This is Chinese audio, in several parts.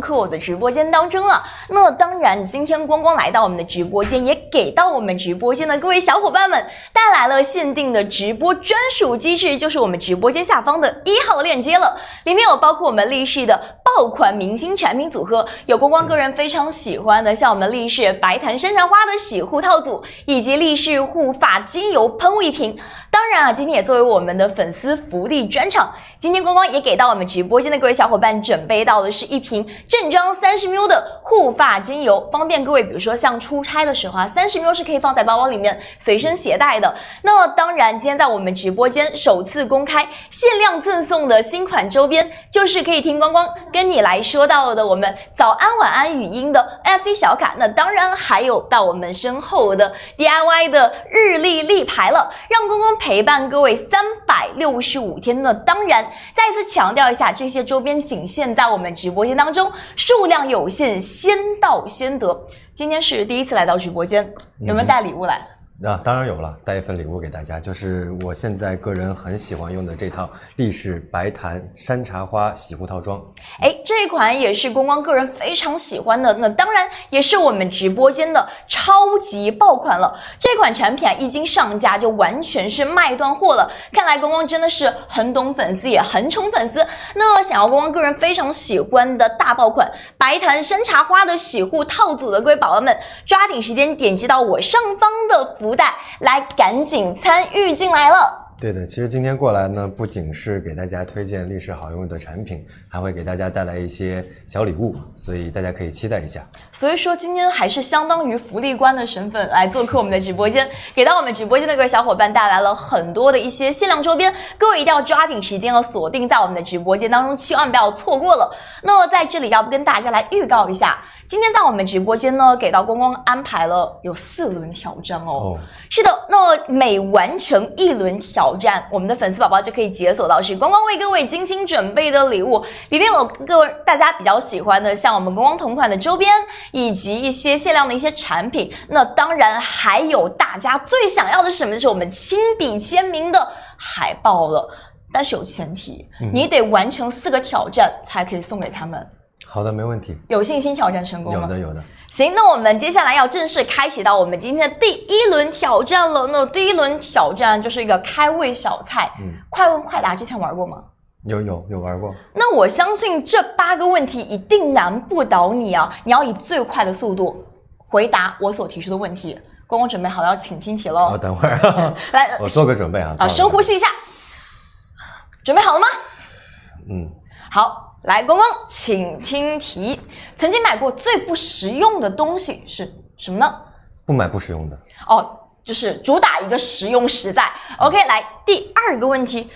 我的直播间当中啊，那当然，今天光光来到我们的直播间，也给到我们直播间的各位小伙伴们带来了限定的直播专属机制，就是我们直播间下方的1号链接了。里面有包括我们力士的爆款明星产品组合，有光光个人非常喜欢的，像我们力士白檀山茶花的洗护套组，以及力士护发精油喷雾一瓶。当然啊，今天也作为我们的粉丝福利专场，今天光光也给到我们直播间的各位小伙伴准备到的是一瓶正装30ml 的护发精油，方便各位比如说像出差的时候啊，30ml是可以放在包包里面随身携带的。那当然，今天在我们直播间首次公开限量赠送的新款周边，就是可以听光光跟你来说到的我们早安晚安语音的 NFC 小卡，那当然还有到我们身后的 DIY 的日历立牌了，让光光陪伴各位365天呢。当然再次强调一下，这些周边仅限在我们直播间当中，数量有限，先到先得。今天是第一次来到直播间，有没有带礼物来？当然有了，带一份礼物给大家，就是我现在个人很喜欢用的这套力士白檀山茶花洗护套装。这一款也是光光个人非常喜欢的，那当然也是我们直播间的超级爆款了。这款产品啊，一经上架就完全是卖断货了，看来光光真的是很懂粉丝，也很宠粉丝。那想要光光个人非常喜欢的大爆款白檀山茶花的洗护套组的各位宝宝们，抓紧时间点击到我上方的福袋来，赶紧参与进来了。对的，其实今天过来呢，不仅是给大家推荐力士好用的产品，还会给大家带来一些小礼物，所以大家可以期待一下。所以说今天还是相当于福利官的身份来做客我们的直播间，给到我们直播间的各位小伙伴带来了很多的一些限量周边，各位一定要抓紧时间了，锁定在我们的直播间当中，千万不要错过了。那在这里要不跟大家来预告一下，今天在我们直播间呢，给到光光安排了有4轮挑战哦。是的，那每完成1轮挑战，我们的粉丝宝宝就可以解锁到是光光为各位精心准备的礼物，里面有各位大家比较喜欢的，像我们光光同款的周边，以及一些限量的一些产品。那当然还有大家最想要的是什么？就是我们亲笔签名的海报了。但是有前提，你得完成4个挑战才可以送给他们。好的，没问题。有信心挑战成功吗？有的。行，那我们接下来要正式开启到我们今天的第1轮挑战了。那第1轮挑战就是一个开胃小菜，快问快答，之前玩过吗？有玩过。那我相信这8个问题一定难不倒你啊！你要以最快的速度回答我所提出的问题。光光准备好了，要请听题喽。等会儿来，我做个准备啊。深呼吸一下，准备好了吗？好。来，光光，请听题。曾经买过最不实用的东西是什么呢？不买不实用的。就是主打一个实用实在。OK， 来第2个问题，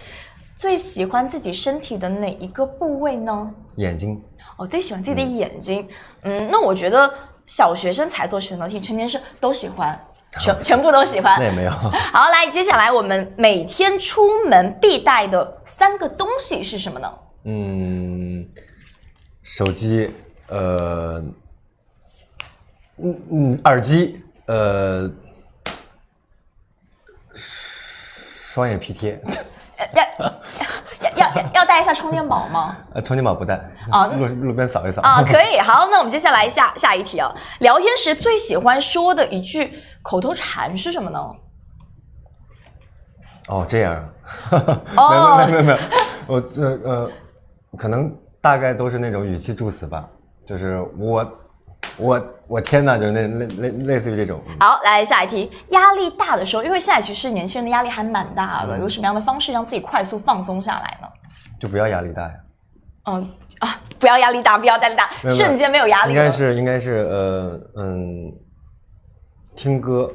最喜欢自己身体的哪一个部位呢？眼睛。最喜欢自己的眼睛。那我觉得小学生才做选择题，成年人都喜欢。全部都喜欢。那也没有。好，来，接下来我们每天出门必带的3个东西是什么呢？手机，耳机，双眼皮贴。要带一下充电宝吗？充电宝不带。路边扫一扫。可以。好，那我们接下来下一题啊。聊天时最喜欢说的一句口头禅是什么呢？这样啊。没有。我可能大概都是那种语气助词吧，就是我天哪，就是类似于这种。好，来下一题。压力大的时候，因为现在其实年轻人的压力还蛮大的，有什么样的方式让自己快速放松下来呢？就不要压力大呀。不要压力大，不要压力大，瞬间没有压力了。应该是听歌，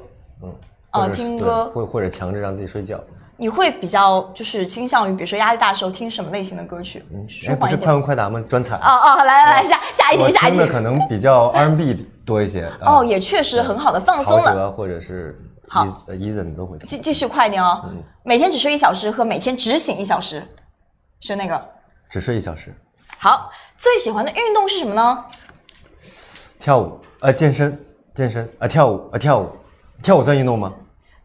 听歌，或者强制让自己睡觉。你会比较就是倾向于比如说压力大的时候听什么类型的歌曲？不是快问快答吗？专场。来下一题。我听的可能比较 R&B 多一些。也确实很好的放松了。陶喆或者是Eason 都会听。继续快点哦。每天只睡1小时和每天只醒1小时，是那个？只睡1小时。好，最喜欢的运动是什么呢？跳舞，健身，跳舞算运动吗？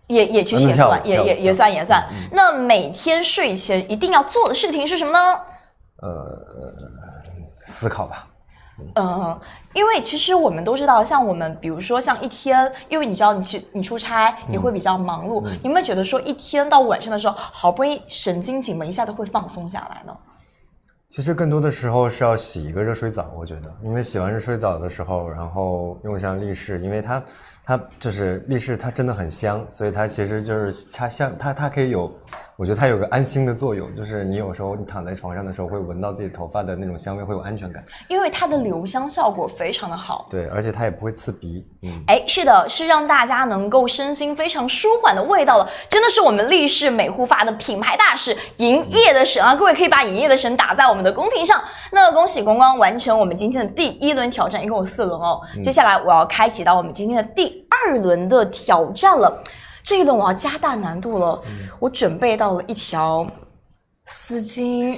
也其实也算，也算。那每天睡前一定要做的事情是什么呢？思考吧。因为其实我们都知道，像我们比如说像一天，因为你知道你出差你会比较忙碌，你有没有觉得说一天到晚上的时候，好不容易神经紧绷一下都会放松下来呢？其实更多的时候是要洗一个热水澡，我觉得，因为洗完热水澡的时候，然后用上力士，因为它就是力士，它真的很香，所以它其实就是它可以有，我觉得它有个安心的作用，就是你有时候你躺在床上的时候会闻到自己头发的那种香味，会有安全感，因为它的留香效果非常的好。对，而且它也不会刺鼻。是的，是让大家能够身心非常舒缓的味道了，真的是我们力士美护发的品牌大使，营业的神啊！各位可以把营业的神打在我们的公屏上。那恭喜光光完成我们今天的第1轮挑战，一共有4轮哦。接下来我要开启到我们今天的第2轮的挑战了。这一轮我要加大难度了，我准备到了一条丝巾。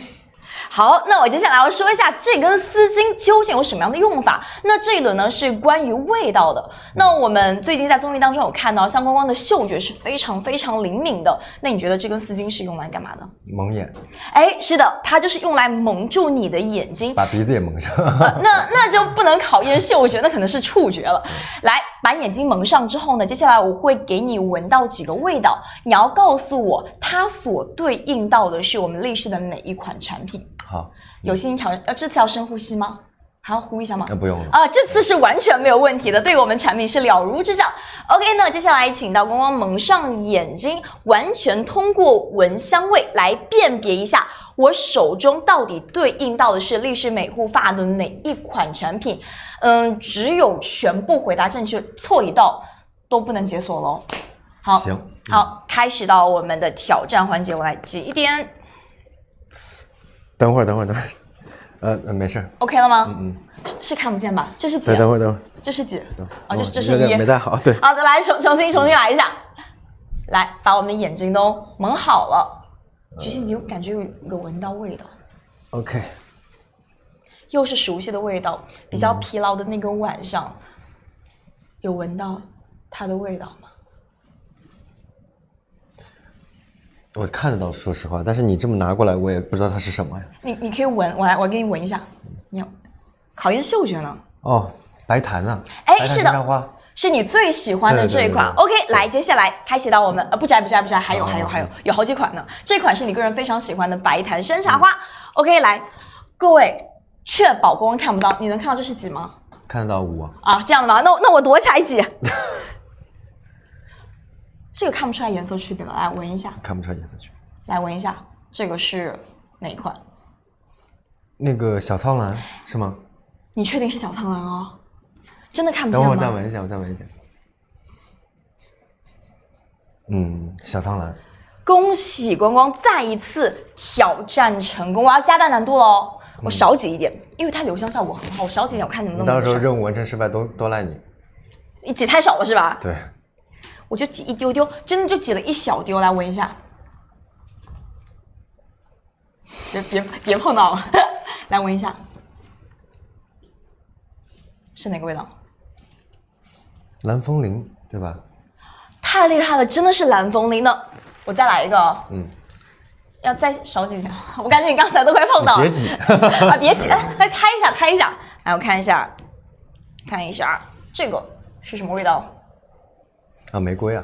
好，那我接下来要说一下这根丝巾究竟有什么样的用法。那这一轮呢是关于味道的。那我们最近在综艺当中有看到，像光光的嗅觉是非常非常灵敏的。那你觉得这根丝巾是用来干嘛的？蒙眼。是的，它就是用来蒙住你的眼睛，把鼻子也蒙上。那就不能考验嗅觉，那可能是触觉了。来，把眼睛蒙上之后呢，接下来我会给你闻到几个味道，你要告诉我它所对应到的是我们力士的哪一款产品。好，有心挑战，这次要深呼吸吗？还要呼一下吗？不用了这次是完全没有问题的，对我们产品是了如指掌。OK， 那接下来请到光光蒙上眼睛，完全通过闻香味来辨别一下我手中到底对应到的是力士美护发的哪一款产品。只有全部回答正确，错一道都不能解锁咯。好，行，好，开始到我们的挑战环节，我来挤一点。等会儿，没事 OK 了吗？是看不见吧？这是几？等会儿，这是几？这是1。没戴好，对。好的，来重新来一下，来把我们的眼睛都蒙好了。其实你感觉有闻到味道 ，OK， 又是熟悉的味道。比较疲劳的那个晚上，有闻到它的味道吗？我看得到，说实话，但是你这么拿过来，我也不知道它是什么呀。你可以闻，我给你闻一下。你要考验嗅觉呢？白檀啊，是的，是你最喜欢的这一款。对 OK， 来，接下来开启到我们不摘，还有好几款呢。这款是你个人非常喜欢的白檀山茶花。OK， 来，各位确保光看不到，你能看到这是几吗？看得到5这样的吗？那我躲起来挤。这个看不出来颜色区别吧？来闻一下。看不出来颜色区别。来闻一下，这个是哪一款？那个小苍兰是吗？你确定是小苍兰哦？真的看不见吗？等会儿我再闻一下。小苍兰。恭喜光光再一次挑战成功！我要加大难度喽，我少挤一点，因为它留香效果很好，我少挤一点，我看能不能。到时候任务完成失败都赖你。你挤太少了是吧？对。我就挤一丢丢，真的就挤了一小丢，来闻一下。别碰到了，来闻一下，是哪个味道？蓝风铃，对吧？太厉害了，真的是蓝风铃的。我再来一个，要再少挤点，我感觉你刚才都快碰到了。别挤别挤，来猜一下，来我看一下这个是什么味道？玫瑰啊！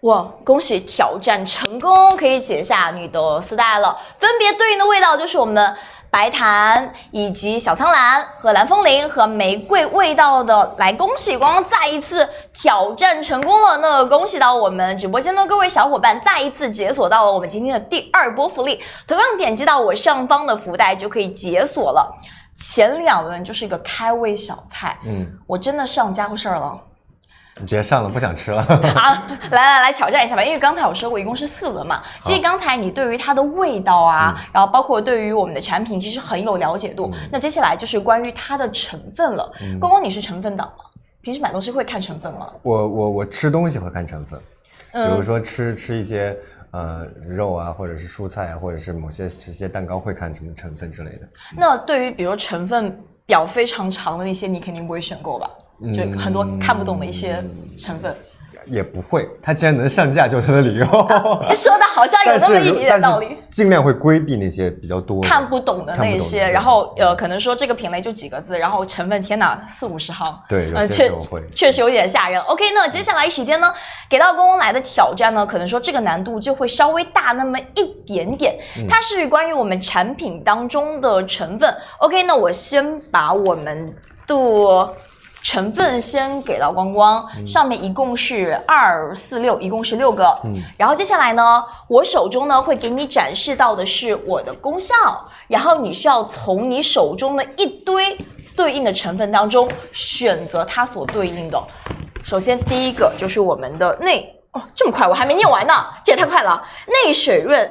哇，恭喜挑战成功，可以解下你的丝带了。分别对应的味道就是我们的白檀以及小苍兰和蓝风铃和玫瑰味道的。来，恭喜光光再一次挑战成功了。那恭喜到我们直播间的各位小伙伴再一次解锁到了我们今天的第2波福利。同样点击到我上方的福袋就可以解锁了。前2轮就是一个开胃小菜，我真的上家伙事儿了。你别上了，不想吃了。好，来挑战一下吧，因为刚才我说过一共是4轮嘛。其实刚才你对于它的味道啊，然后包括对于我们的产品，其实很有了解度。那接下来就是关于它的成分了。光光你是成分党吗？平时买东西会看成分吗？我吃东西会看成分，比如说吃一些肉啊，或者是蔬菜啊，或者是这些蛋糕会看什么成分之类的。那对于比如成分表非常长的那些，你肯定不会选购吧？就很多看不懂的一些成分。也不会，它既然能上架，就是它的理由。说的好像有那么一点点道理。但是尽量会规避那些比较多看不懂的那些，然后可能说这个品类就几个字，然后成分天哪40-50行，对，有些时候会确实有点吓人。OK， 那接下来时间呢，给到公公来的挑战呢，可能说这个难度就会稍微大那么一点点。它是关于我们产品当中的成分。OK， 那我先把我们的成分先给到光光，上面一共是2、4、6，一共是6个。然后接下来呢，我手中呢会给你展示到的是我的功效，然后你需要从你手中的一堆对应的成分当中选择它所对应的。首先第一个就是我们的这么快我还没念完呢，这也太快了。内水润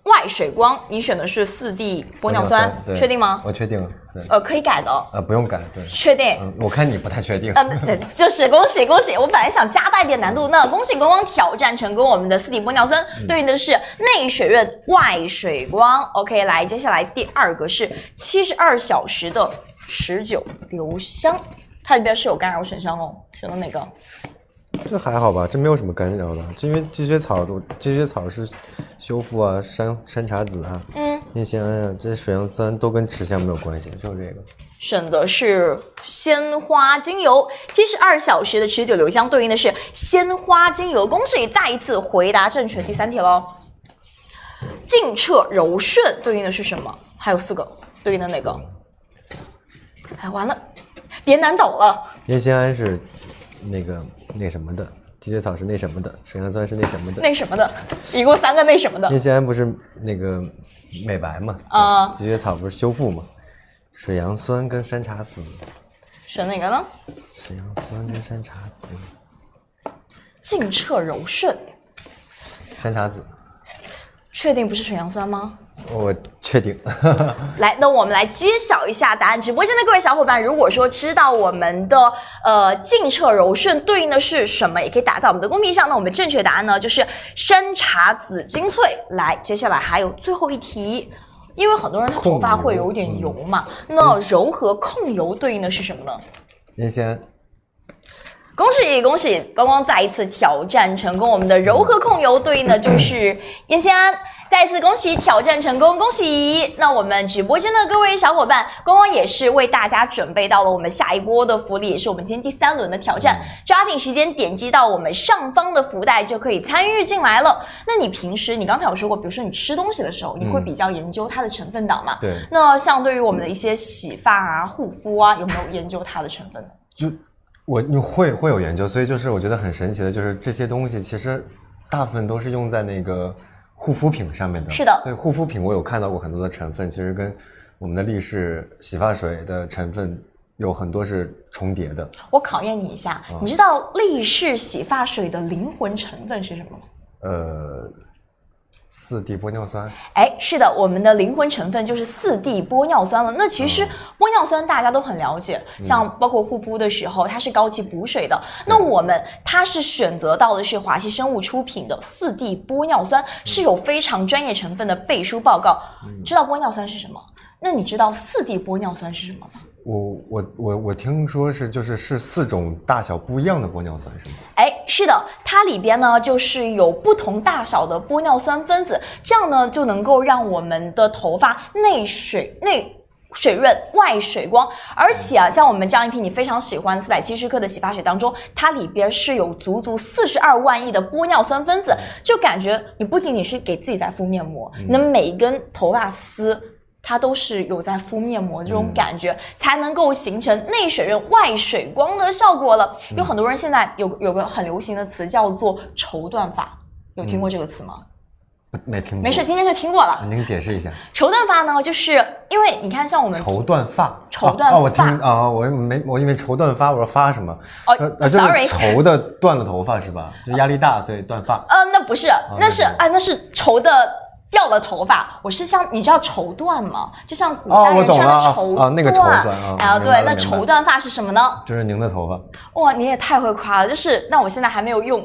外水光，你选的是4D 玻尿酸，确定吗？我确定了。对，可以改的。不用改，对。确定？我看你不太确定。就是恭喜恭喜！我本来想加大一点难度，那恭喜光光挑战成功。我们的4D 玻尿酸对应的是内水润外水光。OK， 来，接下来第2个是72小时的持久留香，它里边是有干扰选项哦，选的哪个？这还好吧，这没有什么干扰的，因为积雪草是修复啊，山茶籽啊，烟酰胺啊，这水杨酸都跟持香没有关系，就是这个。选的是鲜花精油，72小时的持久留香对应的是鲜花精油。恭喜再一次回答正确。第3题喽。净澈柔顺对应的是什么？还有4个，对应的哪个？哎，完了，别难倒了。烟酰胺是那什么的，积雪草是那什么的，水杨酸是那什么的，那什么的，一共3个那什么的。烟酰胺不是那个美白嘛？积雪草不是修复嘛？水杨酸跟山茶籽，选哪个呢？水杨酸跟山茶籽，净澈柔顺，山茶籽，确定不是水杨酸吗？我确定。来，那我们来揭晓一下答案。直播间的各位小伙伴，如果说知道我们的净澈柔顺对应的是什么，也可以打在我们的公屏上。那我们正确答案呢就是山茶籽精粹。来，接下来还有最后一题，因为很多人他头发会有点油嘛，那柔和控油对应的是什么呢？烟酰胺。恭喜恭喜，光光再一次挑战成功。我们的柔和控油对应的就是烟酰胺。再次恭喜挑战成功，恭喜！那我们直播间的各位小伙伴，光光也是为大家准备到了我们下一波的福利，也是我们今天第3轮的挑战，抓紧时间点击到我们上方的福袋就可以参与进来了。那你平时你刚才有说过，比如说你吃东西的时候，你会比较研究它的成分档嘛？对。那像对于我们的一些洗发啊、护肤啊，有没有研究它的成分？你会有研究，所以就是我觉得很神奇的，就是这些东西其实大部分都是用在那个护肤品上面的。是的，对，护肤品我有看到过很多的成分，其实跟我们的力士洗发水的成分有很多是重叠的。我考验你一下，你知道力士洗发水的灵魂成分是什么吗？4D 玻尿酸。哎，是的，我们的灵魂成分就是4D 玻尿酸了。那其实玻尿酸大家都很了解，像包括护肤的时候，它是高级补水的。那它是选择到的是华西生物出品的4D 玻尿酸，是有非常专业成分的背书报告。知道玻尿酸是什么？那你知道4D 玻尿酸是什么吗？我听说是4种大小不一样的玻尿酸是吗？哎，是的，它里边呢就是有不同大小的玻尿酸分子，这样呢就能够让我们的头发内水润外水光。而且啊，像我们这样一瓶你非常喜欢470克的洗发水当中，它里边是有足42万亿的玻尿酸分子，就感觉你不仅仅是给自己在敷面膜，你的每一根头发丝它都是有在敷面膜这种感觉，才能够形成内水润外水光的效果了。有很多人现在有个很流行的词叫做绸缎发，有听过这个词吗？没听过。没事，今天就听过了。您解释一下。绸缎发呢，就是因为你看像我们绸缎发，我因为绸缎发，我说发什么？sorry， 就是绸的断了头发是吧？就压力大，所以断发。那不是，那是绸的掉了头发，我是像你知道绸缎吗？就像古代人穿的绸缎，那个绸缎啊，对，那绸缎发是什么呢？就是您的头发。哇，你也太会夸了！就是那我现在还没有用，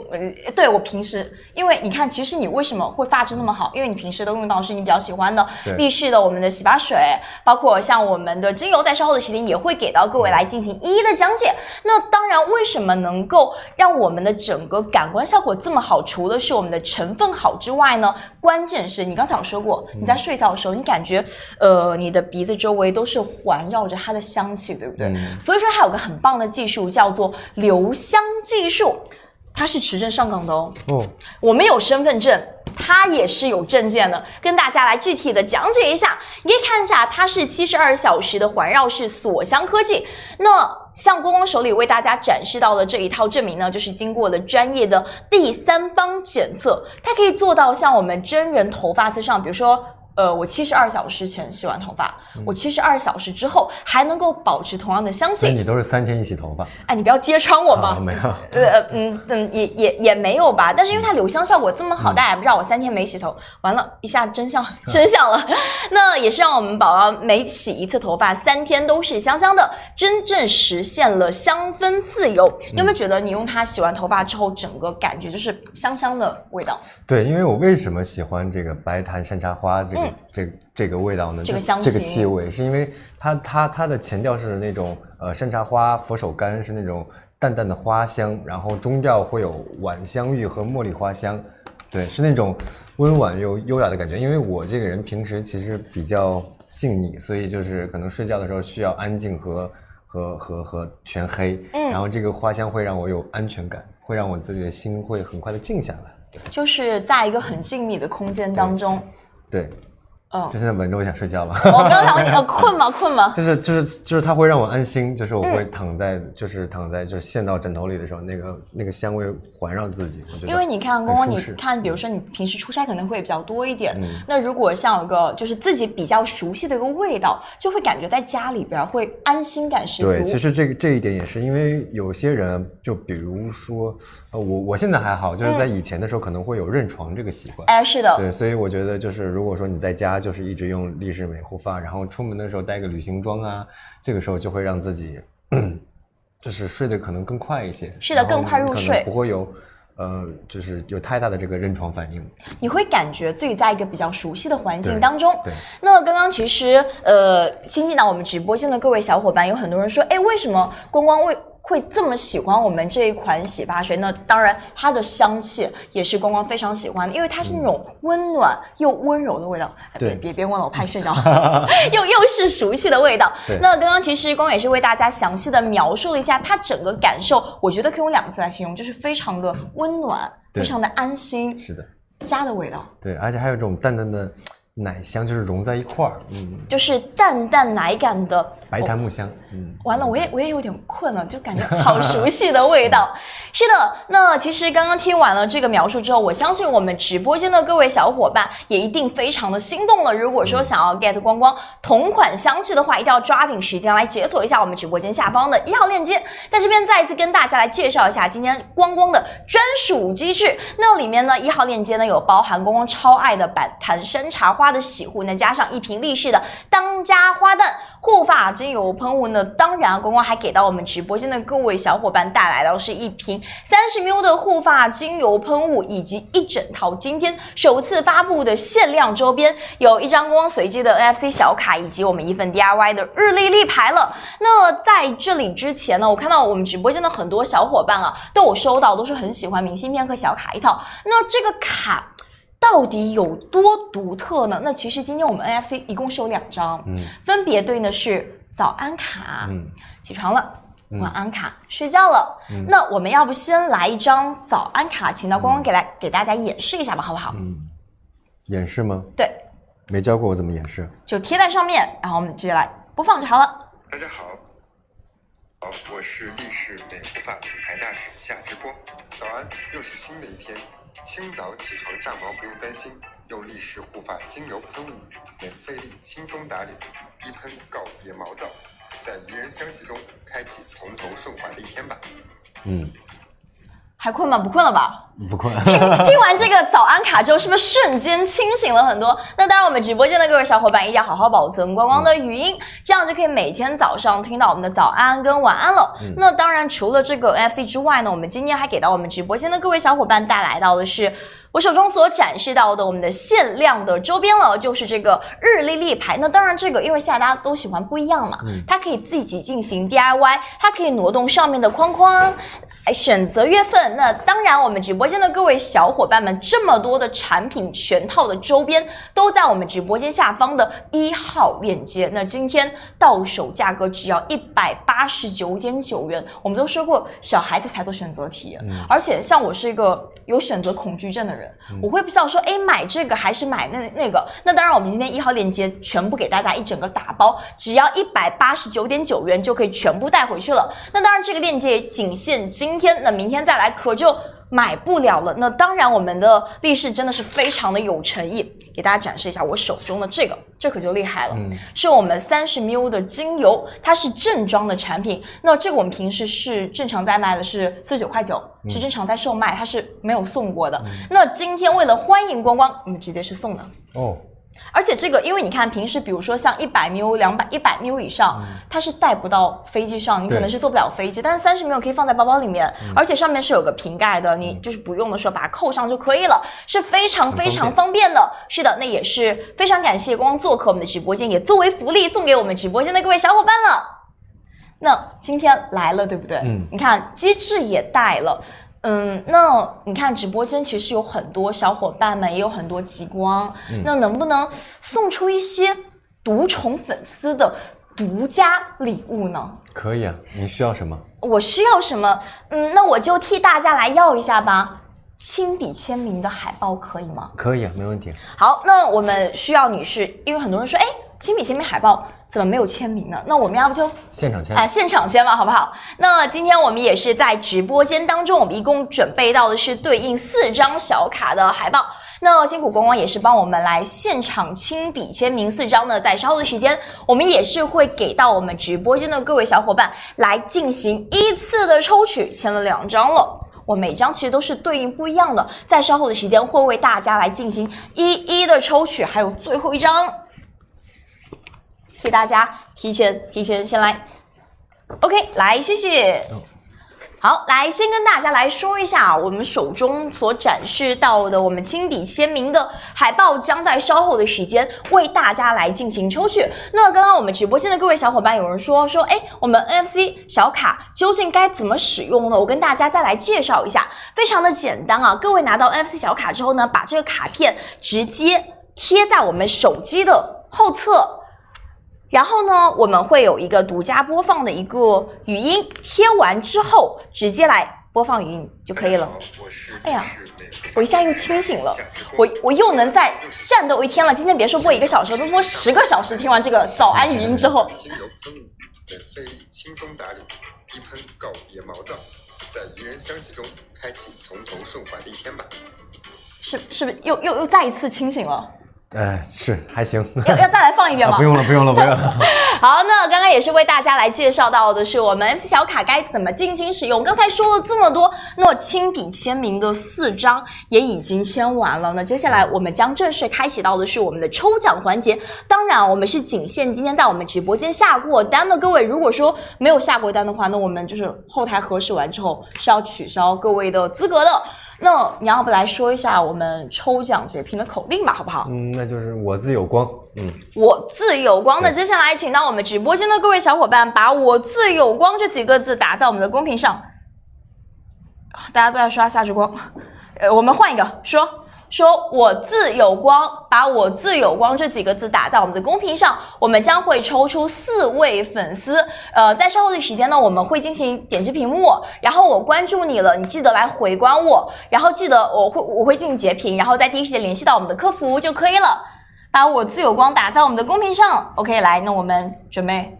对我平时，因为你看，其实你为什么会发质那么好？因为你平时都用到是你比较喜欢的力士的我们的洗发水，包括像我们的精油，在稍后的时间也会给到各位来进行一一的讲解。那当然，为什么能够让我们的整个感官效果这么好？除了是我们的成分好之外呢，关键是你刚才有说过，你在睡觉的时候，你感觉你的鼻子周围都是环绕着它的香气，对不对？所以说它有个很棒的技术叫做留香技术，它是持证上岗的哦。我们有身份证，它也是有证件的，跟大家来具体的讲解一下。你可以看一下，它是72小时的环绕式锁香科技。那像光光手里为大家展示到的这一套证明呢，就是经过了专业的第三方检测，它可以做到像我们真人头发丝上，比如说我72小时前洗完头发，我72小时之后还能够保持同样的香气。所以你都是3天一洗头发？哎，你不要揭穿我嘛。没有。也没有吧。但是因为它留香效果这么好，大家也不知道我3天没洗头，完了一下真相了。那也是让我们宝宝每洗一次头发3天都是香香的，真正实现了香氛自由。你有没有觉得你用它洗完头发之后，整个感觉就是香香的味道？对，因为我为什么喜欢这个白檀山茶花这个味道呢？这个香气，这个气味，是因为它的前调是那种山茶花、佛手柑是那种淡淡的花香，然后中调会有晚香玉和茉莉花香，对，是那种温婉又优雅的感觉。因为我这个人平时其实比较静谧，所以就是可能睡觉的时候需要安静和全黑，然后这个花香会让我有安全感，会让我自己的心会很快的静下来，就是在一个很静谧的空间当中。对。就现在闻着我想睡觉了。我刚想问你，困吗？就是它会让我安心，就是我会躺在陷到枕头里的时候，那个香味环绕自己，我觉得。因为你看，光光你看，比如说你平时出差可能会比较多一点，那如果像有个就是自己比较熟悉的一个味道，就会感觉在家里边会安心感十足。对，其实这一点也是因为有些人，就比如说我现在还好，就是在以前的时候可能会有认床这个习惯。哎，是的。对，所以我觉得就是如果说你在家就是一直用力士美护发，然后出门的时候带个旅行装啊，这个时候就会让自己就是睡得可能更快一些。是的，更快入睡，可能不会有就是有太大的这个认床反应。你会感觉自己在一个比较熟悉的环境当中。对。那刚刚其实新进到我们直播间的各位小伙伴，有很多人说，哎，为什么光光会这么喜欢我们这一款洗发水？那当然它的香气也是光光非常喜欢的，因为它是那种温暖又温柔的味道。对，别问了，我怕你睡着。又是熟悉的味道。那刚刚其实光也是为大家详细的描述了一下它整个感受，我觉得可以用2个字来形容，就是非常的温暖，非常的安心。是的，家的味道。对，而且还有这种淡淡的奶香，就是融在一块儿，就是淡淡奶感的白檀木香。完了，我也有点困了，就感觉好熟悉的味道。是的，那其实刚刚听完了这个描述之后，我相信我们直播间的各位小伙伴也一定非常的心动了。如果说想要 get 光光同款香气的话，一定要抓紧时间来解锁一下我们直播间下方的1号链接。在这边再一次跟大家来介绍一下今天光光的专属机制。那里面呢，1号链接呢有包含光光超爱的白檀山茶花的洗护，那加上1瓶力士的当家花旦护发精油喷雾呢，当然光光还给到我们直播间的各位小伙伴带来的是1瓶30ml 的护发精油喷雾，以及一整套今天首次发布的限量周边，有1张光光随机的 NFC 小卡，以及我们一份 DIY 的日历立牌了。那在这里之前呢，我看到我们直播间的很多小伙伴啊，都有收到，都是很喜欢明信片和小卡一套。那这个卡到底有多独特呢？那其实今天我们 NFC 一共是有2张，分别对应的是早安卡，起床了，晚安卡，睡觉了。那我们要不先来一张早安卡，请到光光给大家演示一下吧，好不好？演示吗？对，没教过我怎么演示，就贴在上面，然后我们直接来播放就好了。大家好，我是力士美护发品牌大使夏直播。早安，又是新的一天。清早起床炸毛不用担心，用力士护发精油喷雾，免费力轻松打脸，一喷告别毛躁，在宜人香气中开启从头顺滑的一天吧。还困吗？不困了吧？不困。听完这个早安卡之后，是不是瞬间清醒了很多？那当然，我们直播间的各位小伙伴一定要好好保存光光的语音，这样就可以每天早上听到我们的早安跟晚安了。那当然，除了这个 NFC 之外呢，我们今天还给到我们直播间的各位小伙伴带来到的是我手中所展示到的我们的限量的周边了，就是这个日历立牌。那当然，这个因为现在大家都喜欢不一样嘛，它可以自己进行 DIY， 它可以挪动上面的框框。选择月份，那当然我们直播间的各位小伙伴们，这么多的产品全套的周边都在我们直播间下方的1号链接。那今天到手价格只要189.9元。我们都说过小孩子才做选择题，而且像我是一个有选择恐惧症的人，我会不知道说买这个还是买那个。那当然我们今天1号链接全部给大家一整个打包，只要189.9元就可以全部带回去了。那当然这个链接也仅限今天，那明天再来可就买不了了。那当然我们的力士真的是非常的有诚意，给大家展示一下我手中的这可就厉害了，是我们30ml 的精油，它是正装的产品。那这个我们平时是正常在卖的是49.9块，是正常在售卖，它是没有送过的。那今天为了欢迎光光，我们直接是送的哦。而且这个，因为你看平时比如说像100ml、100ml 以上，它是带不到飞机上，你可能是坐不了飞机，但是30ml可以放在包包里面，而且上面是有个瓶盖的，你就是不用的时候把它扣上就可以了，是非常非常方便的。是的，那也是非常感谢光光做客我们的直播间，也作为福利送给我们直播间的各位小伙伴了。那今天来了，对不对？你看机制也带了。那你看直播间其实有很多小伙伴们，也有很多极光，那能不能送出一些独宠粉丝的独家礼物呢？可以啊，你需要什么？我需要什么？那我就替大家来要一下吧。亲笔签名的海报可以吗？可以啊，没问题。好，那我们需要女士，因为很多人说，亲笔签名海报怎么没有签名呢？那我们要不就现场签现场签嘛，好不好？那今天我们也是在直播间当中，我们一共准备到的是对应4张小卡的海报。那辛苦光光也是帮我们来现场亲笔签名4张呢，在稍后的时间，我们也是会给到我们直播间的各位小伙伴来进行依次的抽取，签了2张了。我每张其实都是对应不一样的，在稍后的时间会为大家来进行一一的抽取，还有最后一张。替大家提前先来 ，OK， 来谢谢。好，来先跟大家来说一下，我们手中所展示到的我们亲笔签名的海报，将在稍后的时间为大家来进行抽取。那刚刚我们直播间的各位小伙伴有人说，我们 NFC 小卡究竟该怎么使用呢？我跟大家再来介绍一下，非常的简单啊。各位拿到 NFC 小卡之后呢，把这个卡片直接贴在我们手机的后侧。然后呢，我们会有一个独家播放的一个语音，贴完之后直接来播放语音就可以了。哎呀，我一下又清醒了，我又能再战斗一天了。今天别说播1个小时，都播10个小时。听完这个早安语音之后，精油喷雾，免费轻松打理，一喷告别毛躁，在宜人香气中开启从头顺滑的一天吧。是不是又再一次清醒了？是还行，要再来放一遍吗？不用了。好，那刚刚也是为大家来介绍到的是我们 FC 小卡该怎么进行使用。刚才说了这么多，那亲笔签名的4张也已经签完了。那接下来我们将正式开启到的是我们的抽奖环节。当然，我们是仅限今天在我们直播间下过单的各位。如果说没有下过单的话，那我们就是后台核实完之后是要取消各位的资格的。那你要不来说一下我们抽奖截屏的口令吧，好不好？那就是我自有光。我自有光。那接下来请到我们直播间的各位小伙伴，把我自有光这几个字打在我们的公屏上。大家都在刷夏之光，我们换一个，说我自有光，把我自有光这几个字打在我们的公屏上，我们将会抽出4位粉丝。在稍后的时间呢，我们会进行点击屏幕，然后我关注你了，你记得来回关我，然后记得我会进行截屏，然后在第一时间联系到我们的客服就可以了。把我自有光打在我们的公屏上 ，OK， 来，那我们准备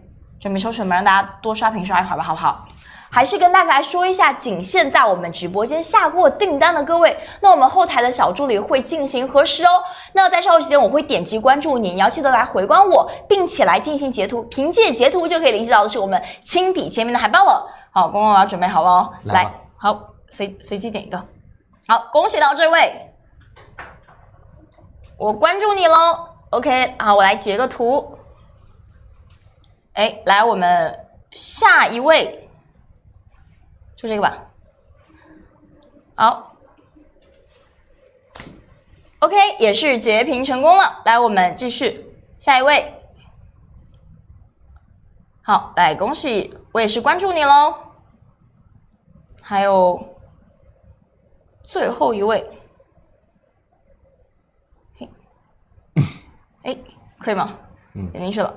抽取，我们让大家多刷屏刷一会儿吧，好不好？还是跟大家来说一下，仅限在我们直播间下过订单的各位，那我们后台的小助理会进行核实哦。那在稍后时间我会点击关注你要记得来回关我，并且来进行截图，凭借截图就可以领取到的是我们亲笔签名的海报了。好，光光我要准备好了，来，好随机点一个。好，恭喜到这位，我关注你喽。OK， 好，我来截个图。哎，来我们下一位，就这个吧。好 ，OK， 也是截屏成功了。来，我们继续下一位。好，来恭喜，我也是关注你喽。还有最后一位，嘿，哎，可以吗？点进去了。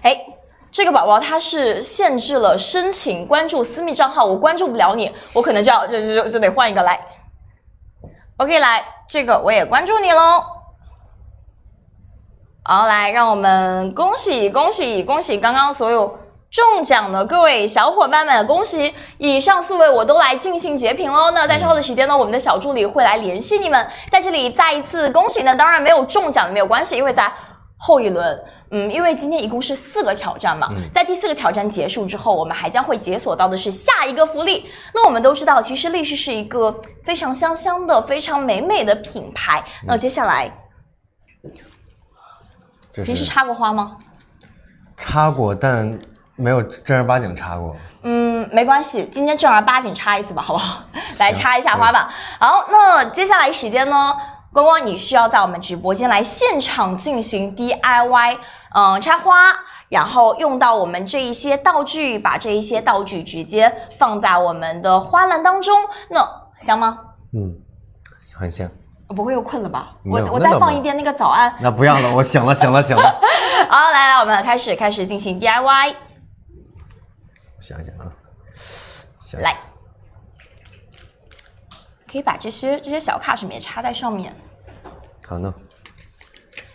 哎，这个宝宝他是限制了申请关注私密账号，我关注不了你，我可能就得换一个来。OK， 来，这个我也关注你喽。好，来，让我们恭喜刚刚所有中奖的各位小伙伴们，恭喜！以上4位我都来进行截屏喽。那在稍后的时间呢，我们的小助理会来联系你们。在这里再一次恭喜呢，当然没有中奖的没有关系，因为在后一轮，因为今天一共是4个挑战嘛，在第4个挑战结束之后，我们还将会解锁到的是下一个福利。那我们都知道，其实力士是一个非常香香的、非常美美的品牌。那接下来，平时插过花吗？插过，但没有正儿八经插过。没关系，今天正儿八经插一次吧，好不好？来插一下花吧。好，那接下来时间呢？光光，你需要在我们直播间来现场进行 DIY， 插花，然后用到我们这一些道具，把这一些道具直接放在我们的花篮当中。那香吗？很香。我不会又困了吧？我再放一遍那个早安。那不要了，我醒了。好，来，我们开始进行 DIY。想想啊，来，可以把这些小卡什么也插在上面。好呢。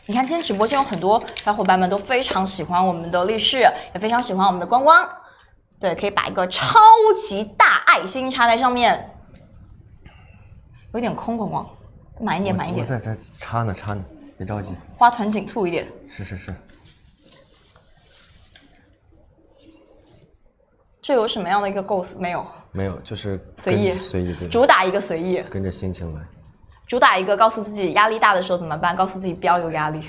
你看，今天直播间有很多小伙伴们都非常喜欢我们的力士，也非常喜欢我们的光光。对，可以把一个超级大爱心插在上面。有点空，光光，满一点。我在插呢，别着急。花团锦簇一点。是。这有什么样的一个构思？没有，就是随意，对，主打一个随意，跟着心情来。主打一个告诉自己压力大的时候怎么办？告诉自己不要有压力。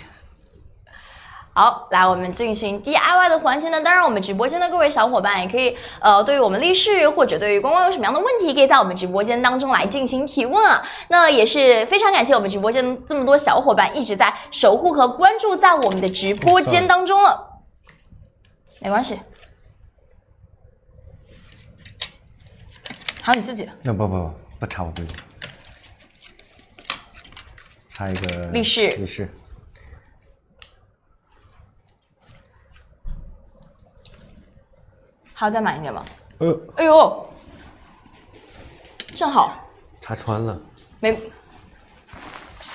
好，来我们进行 DIY 的环节呢。当然，我们直播间的各位小伙伴也可以，对于我们力士或者对于光光有什么样的问题，可以在我们直播间当中来进行提问啊。那也是非常感谢我们直播间这么多小伙伴一直在守护和关注在我们的直播间当中了。没关系。还有你自己？那不插我自己，插一个力士。还要再满一点吗？哎呦，正好插穿了。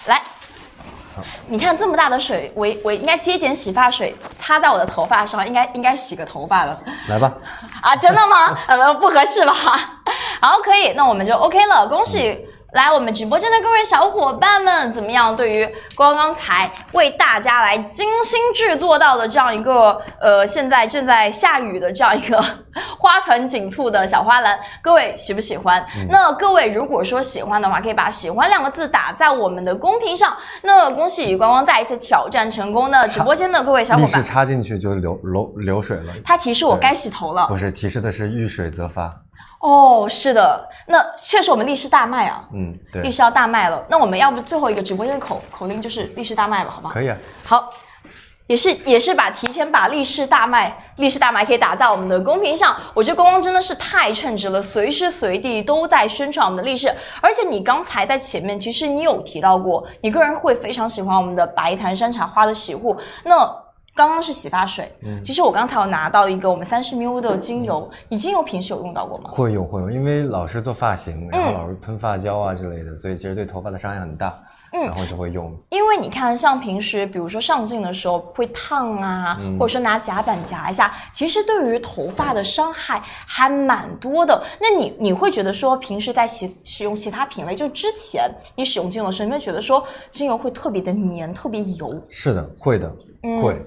来，你看这么大的水，我应该接点洗发水擦在我的头发上，应该洗个头发了。来吧。啊，真的吗？不合适吧？好，可以，那我们就 OK 了。恭喜来我们直播间的各位小伙伴们，怎么样？对于刚才为大家来精心制作到的这样一个现在正在下雨的这样一个花团锦簇的小花篮，各位喜不喜欢？那各位如果说喜欢的话，可以把喜欢2个字打在我们的公屏上。那恭喜光光再一次挑战成功的直播间的各位小伙伴。力士插进去就流水了。它提示我该洗头了。不是，提示的是遇水则发。哦，是的，那确实我们力士大卖啊，对，力士要大卖了。那我们要不最后一个直播间的口令就是力士大卖吧，好不好？可以啊。好，也是提前把力士大卖可以打在我们的公屏上。我觉得光光真的是太称职了，随时随地都在宣传我们的力士。而且你刚才在前面，其实你有提到过，你个人会非常喜欢我们的白檀山茶花的洗护。那刚刚是洗发水，其实我刚才有拿到一个我们30ml的精油，你精油平时有用到过吗？会用，因为老是做发型，然后老是喷发胶啊之类的，所以其实对头发的伤害很大，然后就会用。因为你看，像平时比如说上镜的时候会烫啊，或者说拿夹板夹一下，其实对于头发的伤害还蛮多的。那你会觉得说，平时在使用其他品类，就之前你使用精油的时候，你会觉得说精油会特别的黏，特别油？是的，会的，会。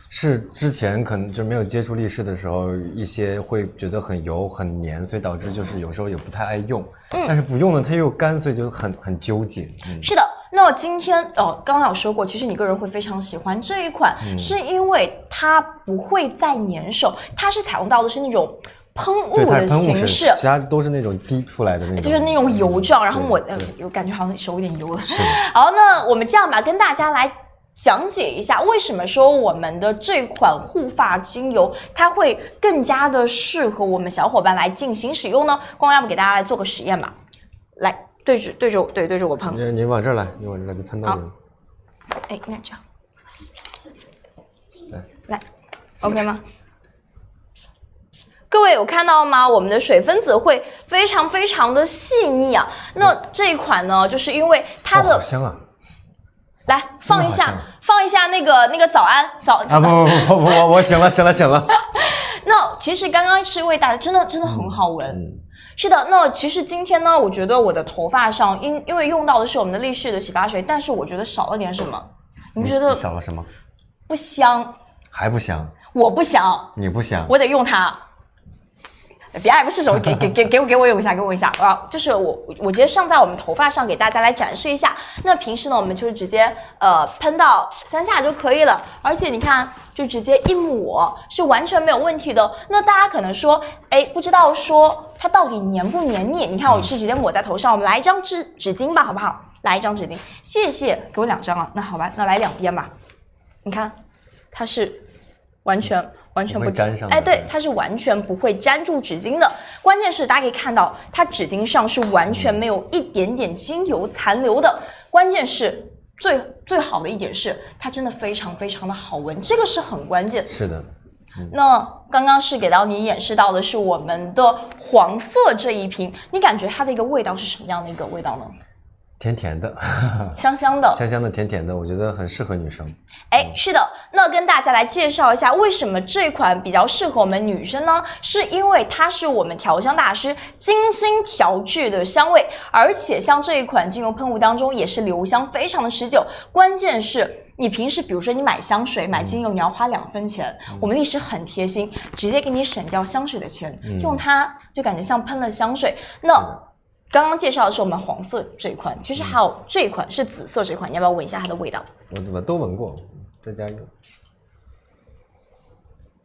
是之前可能就没有接触力士的时候，一些会觉得很油很黏，所以导致就是有时候也不太爱用。但是不用了它又干，所以就很纠结。是的。那今天刚刚有说过，其实你个人会非常喜欢这一款，是因为它不会再粘手，它是采用到的是那种喷雾的形式，其他都是那种滴出来的那种，就是那种油状，然后我感觉好像手有点油了。好，那我们这样吧，跟大家来讲解一下，为什么说我们的这款护发精油它会更加的适合我们小伙伴来进行使用呢？光要不给大家来做个实验吧，来。对着我喷。你往这儿来，你往这儿来，别喷到你。哎，应该这样。来 ，OK 吗？各位有看到吗？我们的水分子会非常非常的细腻啊。那这一款呢，就是因为它的好香啊！来放一下那个早安啊不，我醒了。那其实刚刚是味道真的很好闻。是的，那其实今天呢，我觉得我的头发上，因为用到的是我们的力士的洗发水，但是我觉得少了点什么。你们觉得少了什么？不香，还不香？我不香，你不香，我得用它。别爱不释手，给我用一下，给我一下啊！就是我直接上在我们头发上，给大家来展示一下。那平时呢，我们就是直接喷到3下就可以了，而且你看，就直接一抹是完全没有问题的。那大家可能说，哎，不知道说它到底黏不黏腻？你看我是直接抹在头上，我们来一张纸巾吧，好不好？来一张纸巾，谢谢，给我2张啊。那好吧，那来2边吧。你看，它是完全不粘上，哎，对，它是完全不会粘住纸巾的。关键是大家可以看到，它纸巾上是完全没有一点点精油残留的。关键是最好的一点是，它真的非常非常的好闻，这个是很关键。是的。那刚刚是给到你演示到的是我们的黄色这一瓶，你感觉它的一个味道是什么样的一个味道呢？甜甜的，香香的，香香的，甜甜的，我觉得很适合女生。哎，是的，那跟大家来介绍一下，为什么这款比较适合我们女生呢？是因为它是我们调香大师精心调制的香味，而且像这一款精油喷雾当中也是留香非常的持久。关键是你平时比如说你买香水、买精油，你要花2分钱，我们力士很贴心，直接给你省掉香水的钱，用它就感觉像喷了香水。那刚刚介绍的是我们黄色这一款，其实还有这一款是紫色这一款，你要不要闻一下它的味道？我都闻过，在家用。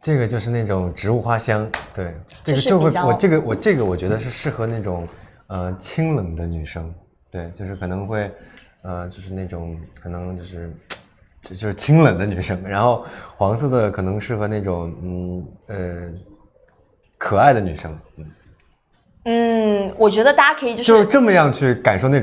这个就是那种植物花香，对，这个就会我这个我觉得是适合那种清冷的女生，对，就是可能会就是那种可能就是清冷的女生，然后黄色的可能适合那种可爱的女生，我觉得大家可以就是这么样去感受那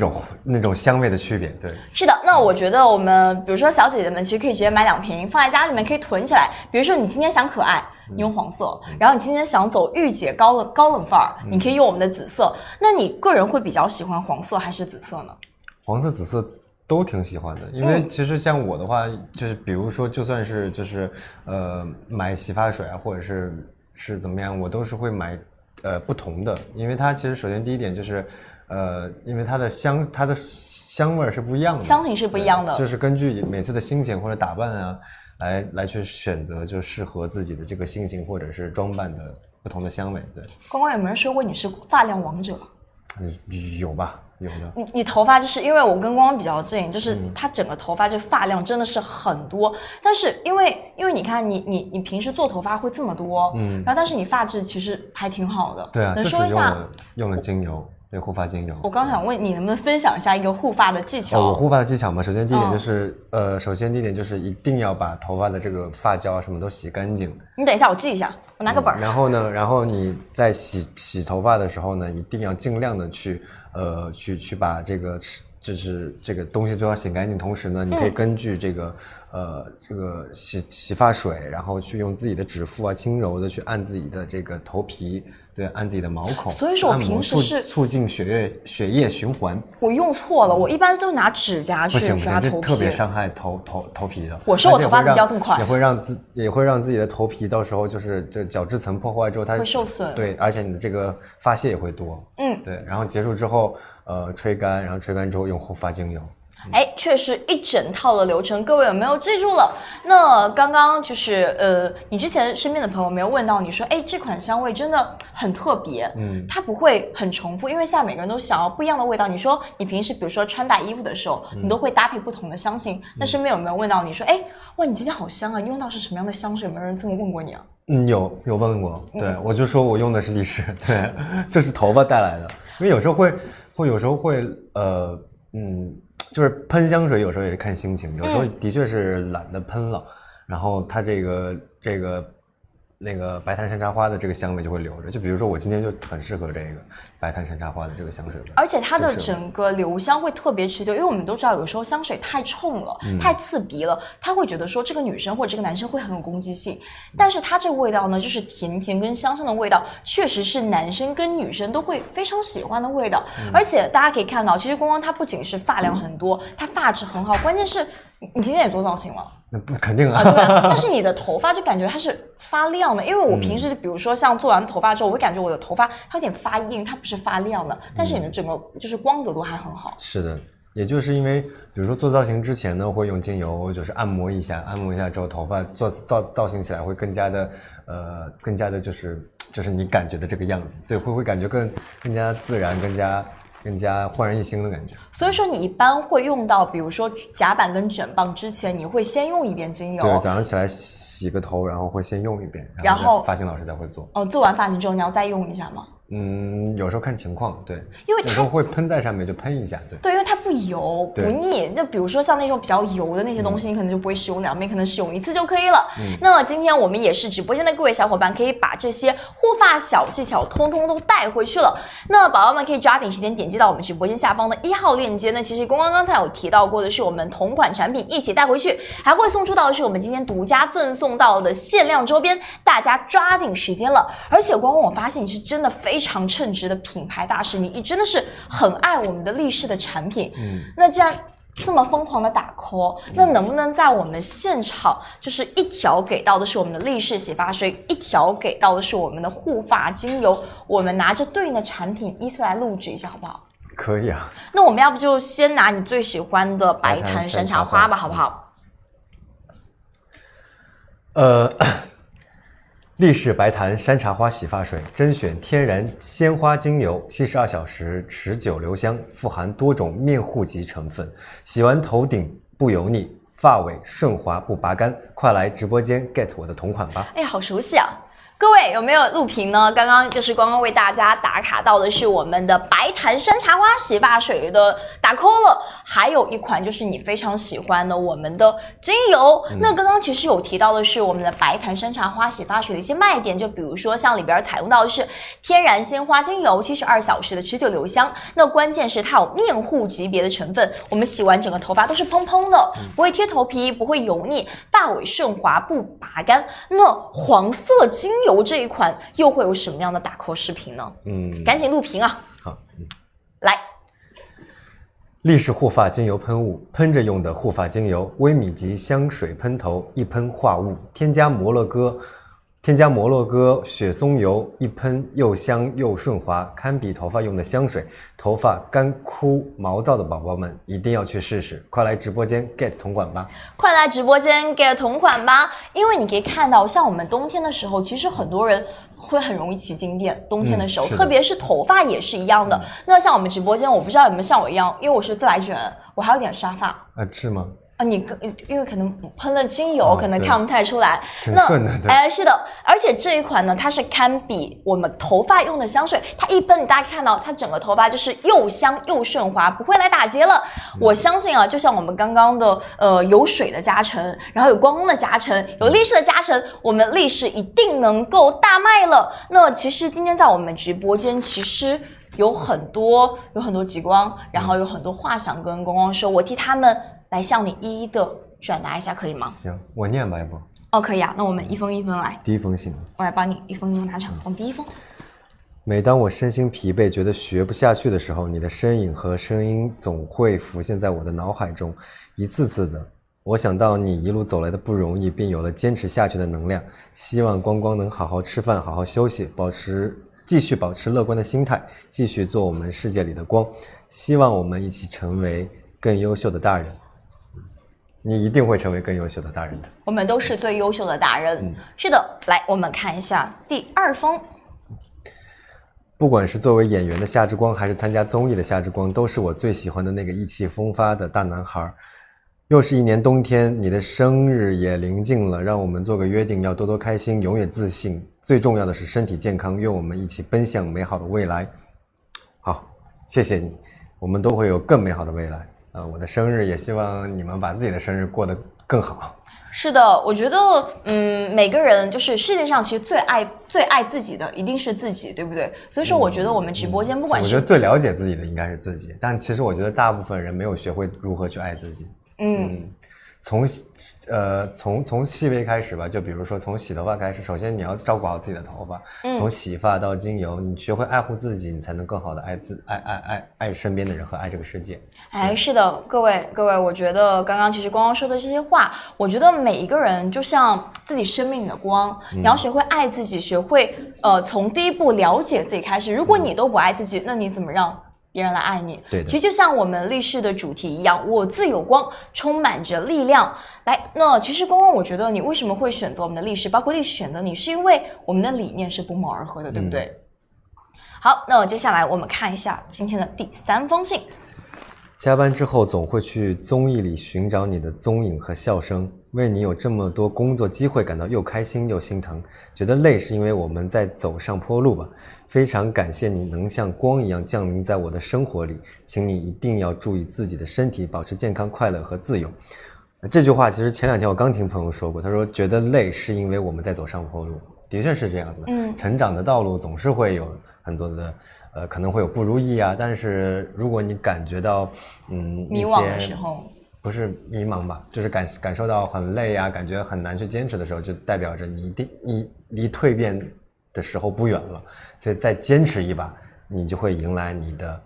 种香味的区别，对。是的，那我觉得我们比如说小姐姐们其实可以直接买2瓶放在家里面，可以囤起来。比如说你今天想可爱，你用黄色；然后你今天想走御姐高冷范儿，你可以用我们的紫色。那你个人会比较喜欢黄色还是紫色呢？黄色、紫色都挺喜欢的，因为其实像我的话，就是比如说就算是就是买洗发水啊，或者是怎么样，我都是会买不同的，因为它其实首先第一点就是因为它的香味是不一样的，香型是不一样的，就是根据每次的心情或者打扮啊来去选择就适合自己的这个心情或者是装扮的不同的香味。对，刚刚有没有人说过你是发量王者？有吧，有的。你头发就是因为我跟光光比较近，就是他整个头发这发量真的是很多，但是因为你看你平时做头发会这么多，然后但是你发质其实还挺好的。对啊，能说一下用了精油，对，护发精油。我刚想问你能不能分享一下一个护发的技巧？我护发的技巧嘛，首先第一点就是一定要把头发的这个发胶啊什么都洗干净。你等一下，我记一下，我拿个本儿。然后你在洗头发的时候呢，一定要尽量的去把这个就是这个东西都要洗干净，同时呢，你可以根据这个洗发水，然后去用自己的指腹啊轻柔的去按自己的这个头皮，对，按自己的毛孔。所以说我平时是促进血液循环。我用错了，我一般都拿指甲去刷头皮，特别伤害头皮的。我说我头发怎么掉这么快？也会让自己的头皮到时候就是这角质层破坏之后，它会受损。对，而且你的这个发屑也会多。对，然后结束之后吹干，然后吹干之后用护发精油。哎，确实一整套的流程，各位有没有记住了？那刚刚就是你之前身边的朋友没有问到你说，哎，这款香味真的很特别，它不会很重复，因为现在每个人都想要不一样的味道。你说你平时比如说穿戴衣服的时候，你都会搭配不同的香型，那身边有没有问到你说，哎，哇，你今天好香啊，你用到是什么样的香水？有没有人这么问过你啊？有问过，对，我就说我用的是力士，对，就是头发带来的，因为有时候会就是喷香水有时候也是看心情，有时候的确是懒得喷了，然后它那个白檀山茶花的这个香味就会留着，就比如说我今天就很适合这个白檀山茶花的这个香水味，而且它的整个留香会特别持久，因为我们都知道有时候香水太冲了，太刺鼻了，他会觉得说这个女生或者这个男生会很有攻击性，但是它这个味道呢，就是甜甜跟香香的味道，确实是男生跟女生都会非常喜欢的味道，而且大家可以看到，其实光光它不仅是发量很多，它发质很好，关键是你今天也做造型了。那不肯定啊，对啊，但是你的头发就感觉它是发亮的，因为我平时比如说像做完头发之后，我会感觉我的头发它有点发硬，它不是发亮的，但是你的整个就是光泽度还很好。是的，也就是因为比如说做造型之前呢，会用精油就是按摩一下之后，头发造型起来会更加的就是你感觉的这个样子，对，会感觉更加自然，更加焕然一新的感觉。所以说你一般会用到比如说夹板跟卷棒之前，你会先用一遍精油。对，早上起来洗个头，然后会先用一遍，然后发型老师才会做。做完发型之后你要再用一下吗？有时候看情况，对，因为有时候会喷在上面就喷一下，对，因为它不油不腻。那比如说像那种比较油的那些东西，你可能就不会使用2遍，可能使用1次就可以了。那今天我们也是直播间的各位小伙伴，可以把这些护发小技巧通通都带回去了。那宝宝们可以抓紧时间点击到我们直播间下方的1号链接。那其实刚才有提到过的是我们同款产品一起带回去，还会送出到的是我们今天独家赠送到的限量周边，大家抓紧时间了。而且我发现你是真的非常称职的品牌大使，你真的是很爱我们的力士的产品。那既然这么疯狂的打 call， 那能不能在我们现场就是一条给到的是我们的力士洗发水，一条给到的是我们的护发精油，我们拿着对应的产品依次来录制一下好不好？可以啊。那我们要不就先拿你最喜欢的白檀山茶花吧，好不好？力士白檀山茶花洗发水，甄选天然鲜花精油，72小时持久留香，富含多种面护级成分，洗完头顶不油腻，发尾顺滑不拔干。快来直播间 get 我的同款吧！哎呀，好熟悉啊！各位有没有录屏呢？刚刚为大家打卡到的是我们的白檀山茶花洗发水的打 call 了，还有一款就是你非常喜欢的我们的精油。那刚刚其实有提到的是我们的白檀山茶花洗发水的一些卖点，就比如说像里边采用到的是天然鲜花精油，72小时的持久留香。那关键是它有面护级别的成分，我们洗完整个头发都是蓬蓬的，不会贴头皮，不会油腻，发尾顺滑不拔干。那黄色精油这一款又会有什么样的打 call 视频呢？赶紧录屏啊！好，来，力士护发精油喷雾，喷着用的护发精油，微米级香水喷头，一喷化雾，添加摩洛哥雪松油，一喷又香又顺滑，堪比头发用的香水。头发干枯毛躁的宝宝们一定要去试试，快来直播间 get 同款吧！快来直播间 get 同款吧！因为你可以看到，像我们冬天的时候，其实很多人会很容易起静电，冬天的时候，特别是头发也是一样的。那像我们直播间，我不知道有没有像我一样，因为我是自来卷，我还有点沙发。是吗？你因为可能喷了精油，可能看不太出来。挺顺的，对。是的，而且这一款呢，它是堪比我们头发用的香水，它一喷，大家看到它整个头发就是又香又顺滑，不会来打结了。我相信啊，就像我们刚刚的有水的加成，然后有光的加成，有力士的加成，我们力士一定能够大卖了。那其实今天在我们直播间，其实有很多极光，然后有很多话想跟光光说，我替他们来向你一一的转达一下，可以吗？行，我念吧，要不？可以啊，那我们一封一封来。第一封信，我来帮你一封一封拿成。我们第一封。每当我身心疲惫，觉得学不下去的时候，你的身影和声音总会浮现在我的脑海中，一次次的。我想到你一路走来的不容易，并有了坚持下去的能量。希望光光能好好吃饭，好好休息，继续保持乐观的心态，继续做我们世界里的光。希望我们一起成为更优秀的大人。你一定会成为更优秀的大人的。我们都是最优秀的大人。是的，来，我们看一下第二封。不管是作为演员的夏之光，还是参加综艺的夏之光，都是我最喜欢的那个意气风发的大男孩。又是一年冬天，你的生日也临近了，让我们做个约定，要多多开心，永远自信，最重要的是身体健康，愿我们一起奔向美好的未来。好，谢谢你，我们都会有更美好的未来。我的生日也希望你们把自己的生日过得更好。是的，我觉得，每个人就是世界上其实最爱自己的一定是自己，对不对？所以说，我觉得我们直播间不管是，我觉得最了解自己的应该是自己，但其实我觉得大部分人没有学会如何去爱自己。从细微开始吧，就比如说从洗头发开始，首先你要照顾好自己的头发，从洗发到精油，你学会爱护自己，你才能更好的爱身边的人和爱这个世界。哎，是的，各位，我觉得刚刚其实光光说的这些话，我觉得每一个人就像自己生命的光，你要学会爱自己，学会从第一步了解自己开始。如果你都不爱自己，那你怎么让别人来爱你？对的，其实就像我们立誓的主题一样，我自有光，充满着力量。来，那其实光光，我觉得你为什么会选择我们的立誓，包括立誓选择你，是因为我们的理念是不谋而合的，对不对？好，那接下来我们看一下今天的第三封信。加班之后总会去综艺里寻找你的踪影和笑声，为你有这么多工作机会感到又开心又心疼，觉得累是因为我们在走上坡路吧。非常感谢你能像光一样降临在我的生活里，请你一定要注意自己的身体，保持健康、快乐和自由。这句话其实前2天我刚听朋友说过，他说觉得累是因为我们在走上坡路，的确是这样子的。成长的道路总是会有很多的可能会有不如意啊，但是如果你感觉到迷惘的时候，不是迷茫吧，就是感受到很累啊，感觉很难去坚持的时候，就代表着你离蜕变的时候不远了，所以再坚持一把，你就会迎来你的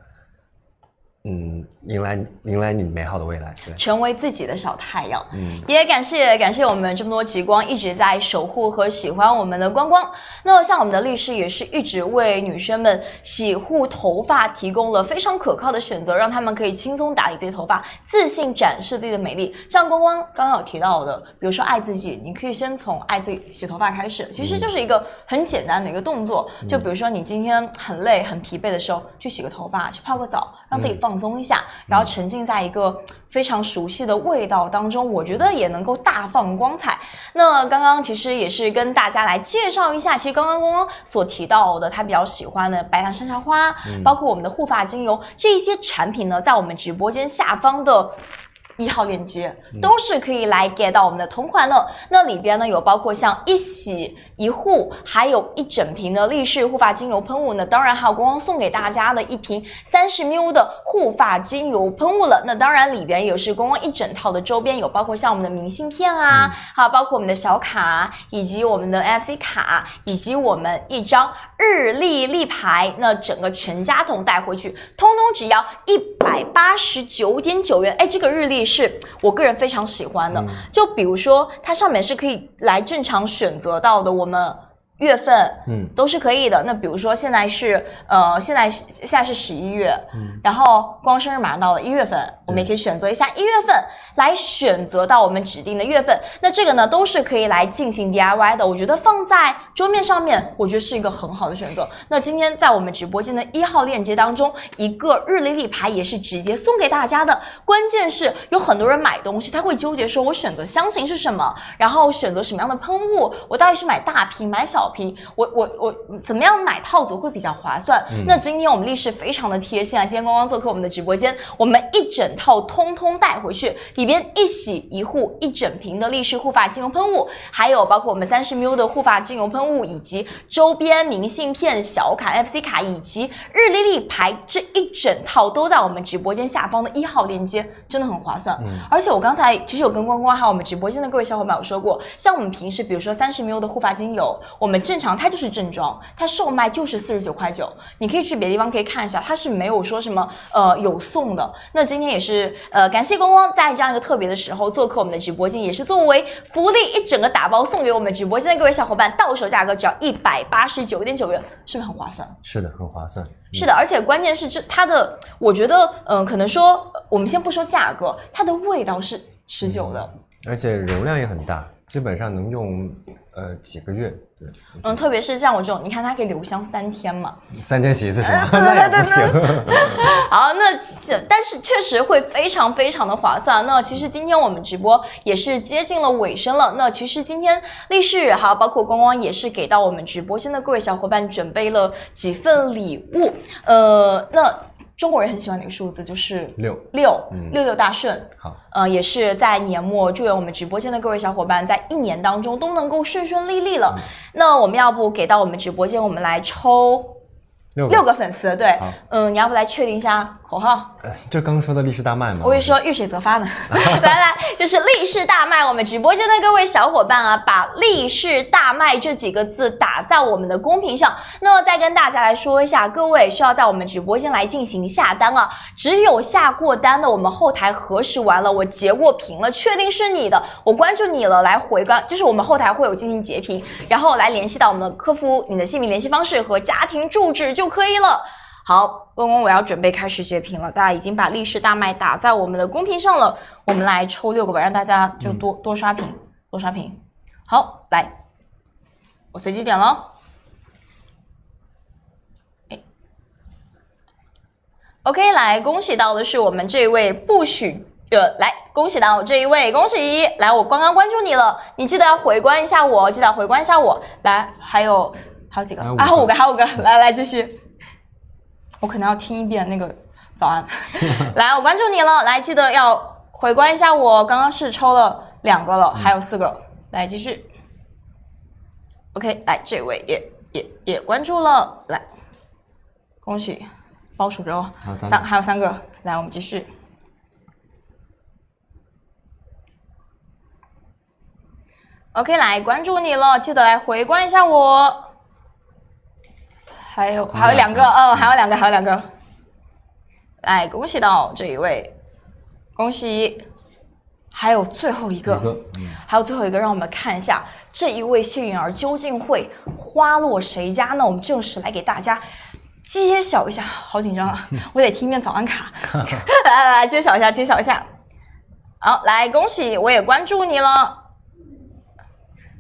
迎来你美好的未来，对，成为自己的小太阳。也感谢我们这么多极光一直在守护和喜欢我们的光光。那像我们的立誓也是一直为女生们洗护头发提供了非常可靠的选择，让她们可以轻松打理自己的头发，自信展示自己的美丽。像光光刚刚有提到的，比如说爱自己，你可以先从爱自己洗头发开始，其实就是一个很简单的一个动作。就比如说你今天很累很疲惫的时候，去洗个头发，去泡个澡，让自己放松一下，然后沉浸在一个非常熟悉的味道当中，我觉得也能够大放光彩。那刚刚其实也是跟大家来介绍一下，其实刚刚光光所提到的他比较喜欢的白檀山茶花，包括我们的护发精油，这一些产品呢，在我们直播间下方的1号链接都是可以来 get 到我们的同款的。那里边呢有包括像一洗一护，还有一整瓶的立式护发精油喷雾呢，当然还有光光送给大家的一瓶30ml 的护发精油喷雾了。那当然里边也是光光一整套的周边，有包括像我们的明信片啊，还有包括我们的小卡，以及我们的 NFC 卡，以及我们一张日历立牌，那整个全家桶带回去，通通只要189.9元。哎，这个日历是我个人非常喜欢的，就比如说它上面是可以来正常选择到的我们月份，都是可以的。那比如说现在是现在是11月，然后光生日马上到了1月份，我们也可以选择一下1月份来选择到我们指定的月份。那这个呢都是可以来进行 DIY 的，我觉得放在桌面上面，我觉得是一个很好的选择。那今天在我们直播间的1号链接当中，一个日历立牌也是直接送给大家的。关键是有很多人买东西，他会纠结说我选择香型是什么，然后选择什么样的喷雾，我到底是买大瓶买小瓶，我怎么样买套组会比较划算。那今天我们立誓非常的贴心啊，今天光光做客我们的直播间，我们一整套通通带回去，里边一洗一护一整瓶的立式护发精油喷雾，还有包括我们30ml的护发精油喷雾，以及周边明信片、小卡、FC 卡以及日历立牌，这一整套都在我们直播间下方的1号链接，真的很划算。而且我刚才其实有跟光光还有我们直播间的各位小伙伴有说过，像我们平时比如说30ml的护发精油，我们们正常它就是正装，它售卖就是49.9，你可以去别的地方可以看一下，它是没有说什么有送的。那今天也是感谢光光在这样一个特别的时候做客我们的直播间，也是作为福利一整个打包送给我们直播间的各位小伙伴，到手价格只要189.9元，是不是很划算？是的，很划算。是的，而且关键是它的，我觉得可能说我们先不说价格，它的味道是持久的，而且容量也很大，基本上能用几个月。对，特别是像我这种，你看它可以留香3天嘛，3天洗一次是吗？那也不行。好，那但是确实会非常非常的划算。那其实今天我们直播也是接近了尾声了。那其实今天力士还有包括光光也是给到我们直播间的各位小伙伴准备了几份礼物。那中国人很喜欢哪个数字？就是66大顺。好，也是在年末，祝愿我们直播间的各位小伙伴在一年当中都能够顺顺利利了。那我们要不给到我们直播间，我们来抽6个粉丝，对，你要不来确定一下口号？就刚说的力士大卖嘛。我跟你说，遇水则发呢。来，就是力士大卖，我们直播间的各位小伙伴啊，把力士大卖这几个字打在我们的公屏上。那再跟大家来说一下，各位需要在我们直播间来进行下单啊，只有下过单的，我们后台核实完了，我截过屏了，确定是你的，我关注你了，来回关，就是我们后台会有进行截屏，然后来联系到我们的客服，你的姓名、联系方式和家庭住址就可以了。好，公公，我要准备开始截屏了。大家已经把力士大卖打在我们的公屏上了，我们来抽6个吧，让大家就多刷屏，多刷屏。好，来，我随机点了。OK， 来，恭喜到的是我们这位不许来，恭喜到这一位，恭喜！来，我刚刚关注你了，你记得要回关一下我，记得要回关一下我。来，还有几个？还有5个，来，继续。我可能要听一遍那个早安。来，我关注你了，来，记得要回关一下我，刚刚是抽了2个了，还有4个，来继续。OK， 来，这位也关注了，来，恭喜，包数着哦，还有3个，来，我们继续。OK， 来，关注你了，记得来回关一下我。还有2个，还有2个。来，恭喜到这一位，恭喜！还有最后一个，让我们看一下这一位幸运儿究竟会花落谁家呢？我们正式来给大家揭晓一下，好紧张啊！我得听一遍早安卡。来，揭晓一下。好，来，恭喜，我也关注你了。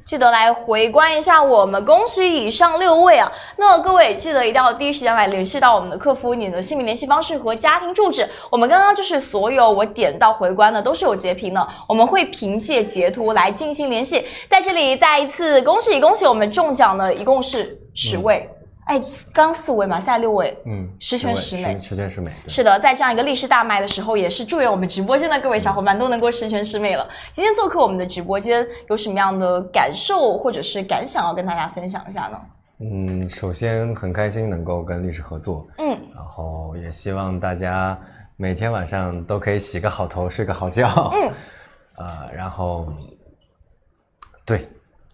记得来回关一下我们，恭喜以上6位啊！那各位记得一定要第一时间来联系到我们的客服，你的姓名、联系方式和家庭住址。我们刚刚就是所有我点到回关的都是有截屏的，我们会凭借截图来进行联系。在这里再一次恭喜我们中奖的一共是10位。刚4位嘛，现在6位，十全十美。是的，在这样一个力士大卖的时候，也是祝愿我们直播间的各位小伙伴都能够十全十美了。今天做客我们的直播间，有什么样的感受或者是感想要跟大家分享一下呢？首先很开心能够跟力士合作，然后也希望大家每天晚上都可以洗个好头，睡个好觉，然后对，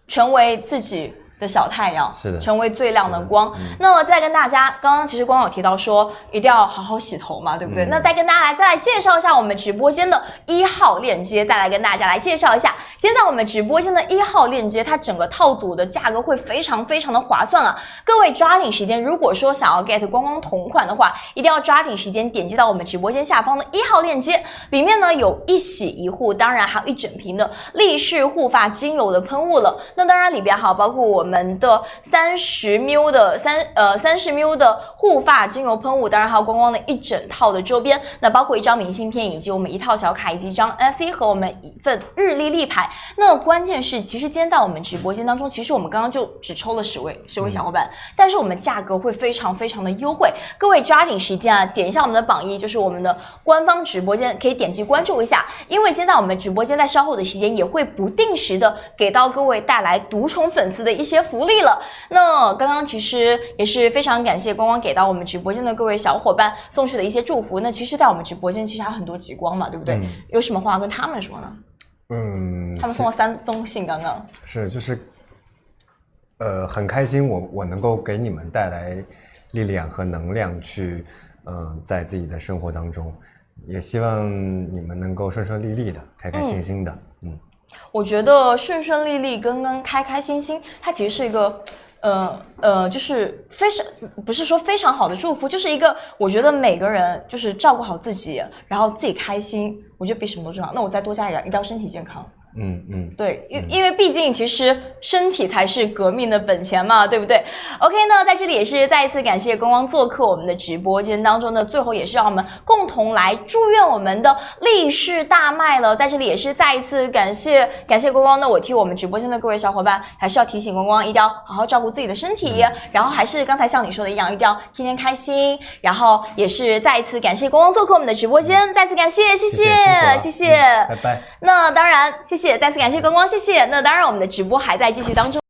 成为自己的小太阳，是的，成为最亮的光。那么再跟大家，刚刚其实光有提到说一定要好好洗头嘛，对不对？那再跟大家再来介绍一下我们直播间的1号链接，再来跟大家来介绍一下。今天在我们直播间的1号链接，它整个套组的价格会非常非常的划算啊！各位抓紧时间，如果说想要 get 光光同款的话，一定要抓紧时间点击到我们直播间下方的1号链接，里面呢有一洗一护，当然还有一整瓶的力士护发精油的喷雾了。那当然里边还有包括我们的30ml 的护发精油喷雾，当然还有光光的一整套的周边，那包括一张明信片，以及我们一套小卡，以及一张 NFC 和我们一份日历立牌。那关键是，其实今天在我们直播间当中，其实我们刚刚就只抽了10位小伙伴，但是我们价格会非常非常的优惠，各位抓紧时间啊，点一下我们的榜一，就是我们的官方直播间，可以点击关注一下，因为现在我们直播间在稍后的时间也会不定时的给到各位带来独宠粉丝的一些福利了。那刚刚其实也是非常感谢光光给到我们直播间的各位小伙伴送去的一些祝福。那其实在我们直播间其实还有很多极光嘛，对不对？有什么话跟他们说呢？他们送了3封信，刚刚是就是很开心我能够给你们带来力量和能量去，在自己的生活当中，也希望你们能够顺顺利利的，开开心心的。我觉得顺顺利利跟开开心心，它其实是一个。就是不是说非常好的祝福，就是一个我觉得每个人就是照顾好自己，然后自己开心，我觉得比什么都重要。那我再多加一个，一定要身体健康。对，因为毕竟其实身体才是革命的本钱嘛，对不对 ？OK 呢，在这里也是再一次感谢光光做客我们的直播间当中呢，最后也是让我们共同来祝愿我们的利市大卖了。在这里也是再一次感谢光光呢，我替我们直播间的各位小伙伴，还是要提醒光光一定要好好照顾自己的身体，然后还是刚才像你说的一样，一定要天天开心。然后也是再一次感谢光光做客我们的直播间，再次感谢，谢谢，拜拜。那当然，谢谢，再次感谢光光，谢谢。那当然，我们的直播还在继续当中。